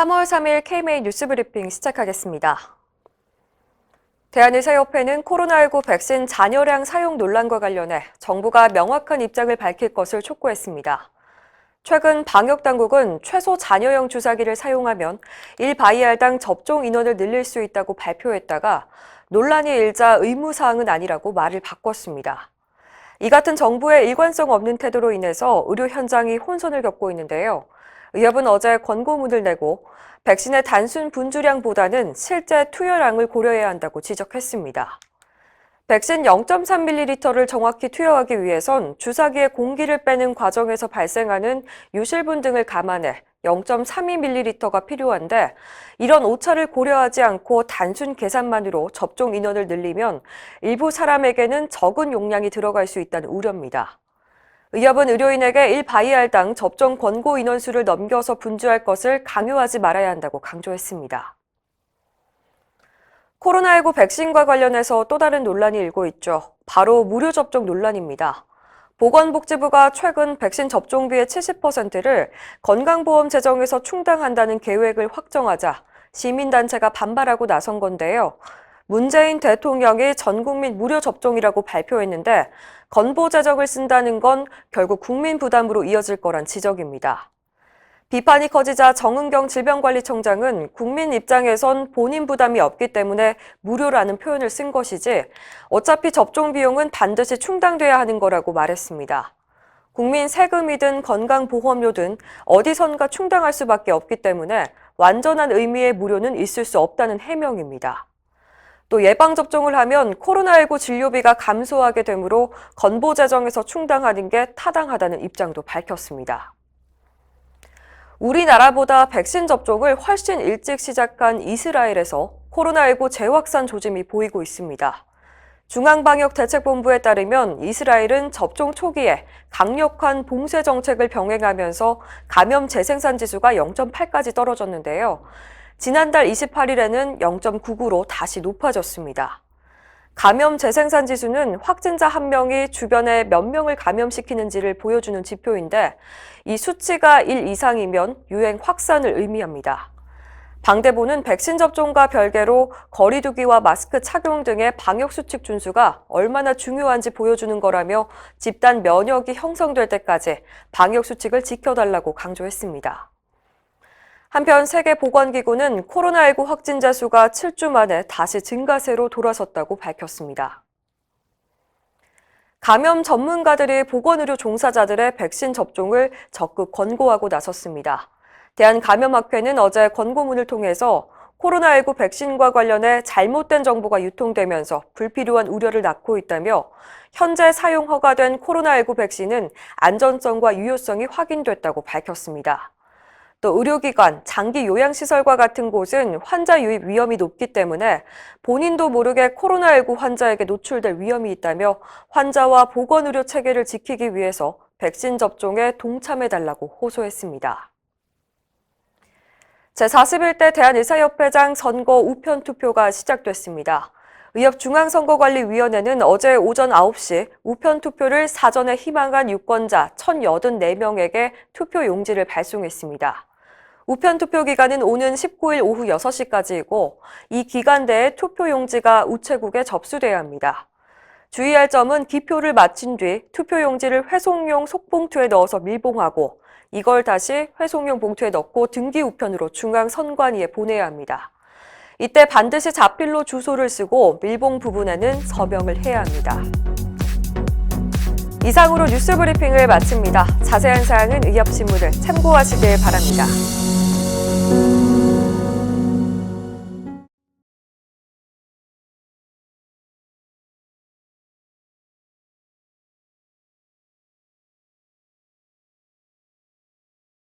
3월 3일 KMA 뉴스브리핑 시작하겠습니다. 대한의사협회는 코로나19 백신 잔여량 사용 논란과 관련해 정부가 명확한 입장을 밝힐 것을 촉구했습니다. 최근 방역당국은 최소 잔여형 주사기를 사용하면 1바이알당 접종 인원을 늘릴 수 있다고 발표했다가 논란이 일자 의무사항은 아니라고 말을 바꿨습니다. 이 같은 정부의 일관성 없는 태도로 인해서 의료 현장이 혼선을 겪고 있는데요. 의협은 어제 권고문을 내고 백신의 단순 분주량보다는 실제 투여량을 고려해야 한다고 지적했습니다. 백신 0.3ml를 정확히 투여하기 위해선 주사기에 공기를 빼는 과정에서 발생하는 유실분 등을 감안해 0.32ml가 필요한데 이런 오차를 고려하지 않고 단순 계산만으로 접종 인원을 늘리면 일부 사람에게는 적은 용량이 들어갈 수 있다는 우려입니다. 의협은 의료인에게 1바이알당 접종 권고 인원수를 넘겨서 분주할 것을 강요하지 말아야 한다고 강조했습니다. 코로나19 백신과 관련해서 또 다른 논란이 일고 있죠. 바로 무료 접종 논란입니다. 보건복지부가 최근 백신 접종비의 70%를 건강보험 재정에서 충당한다는 계획을 확정하자 시민단체가 반발하고 나선 건데요. 문재인 대통령이 전국민 무료 접종이라고 발표했는데 건보 재정을 쓴다는 건 결국 국민 부담으로 이어질 거란 지적입니다. 비판이 커지자 정은경 질병관리청장은 국민 입장에선 본인 부담이 없기 때문에 무료라는 표현을 쓴 것이지 어차피 접종 비용은 반드시 충당돼야 하는 거라고 말했습니다. 국민 세금이든 건강보험료든 어디선가 충당할 수밖에 없기 때문에 완전한 의미의 무료는 있을 수 없다는 해명입니다. 또 예방접종을 하면 코로나19 진료비가 감소하게 되므로 건보 재정에서 충당하는 게 타당하다는 입장도 밝혔습니다. 우리나라보다 백신 접종을 훨씬 일찍 시작한 이스라엘에서 코로나19 재확산 조짐이 보이고 있습니다. 중앙방역대책본부에 따르면 이스라엘은 접종 초기에 강력한 봉쇄 정책을 병행하면서 감염 재생산 지수가 0.8까지 떨어졌는데요. 지난달 28일에는 0.99로 다시 높아졌습니다. 감염 재생산 지수는 확진자 한 명이 주변에 몇 명을 감염시키는지를 보여주는 지표인데 이 수치가 1 이상이면 유행 확산을 의미합니다. 방대본은 백신 접종과 별개로 거리 두기와 마스크 착용 등의 방역수칙 준수가 얼마나 중요한지 보여주는 거라며 집단 면역이 형성될 때까지 방역수칙을 지켜달라고 강조했습니다. 한편 세계보건기구는 코로나19 확진자 수가 7주 만에 다시 증가세로 돌아섰다고 밝혔습니다. 감염 전문가들이 보건의료 종사자들의 백신 접종을 적극 권고하고 나섰습니다. 대한감염학회는 어제 권고문을 통해서 코로나19 백신과 관련해 잘못된 정보가 유통되면서 불필요한 우려를 낳고 있다며 현재 사용 허가된 코로나19 백신은 안전성과 유효성이 확인됐다고 밝혔습니다. 또 의료기관, 장기 요양시설과 같은 곳은 환자 유입 위험이 높기 때문에 본인도 모르게 코로나19 환자에게 노출될 위험이 있다며 환자와 보건의료 체계를 지키기 위해서 백신 접종에 동참해달라고 호소했습니다. 제41대 대한의사협회장 선거 우편투표가 시작됐습니다. 의협중앙선거관리위원회는 어제 오전 9시 우편투표를 사전에 희망한 유권자 1,084명에게 투표 용지를 발송했습니다. 우편투표 기간은 오는 19일 오후 6시까지이고 이 기간 내에 투표 용지가 우체국에 접수돼야 합니다. 주의할 점은 기표를 마친 뒤 투표 용지를 회송용 속봉투에 넣어서 밀봉하고 이걸 다시 회송용 봉투에 넣고 등기 우편으로 중앙선관위에 보내야 합니다. 이때 반드시 자필로 주소를 쓰고 밀봉 부분에는 서명을 해야 합니다. 이상으로 뉴스브리핑을 마칩니다. 자세한 사항은 의협신문을 참고하시길 바랍니다.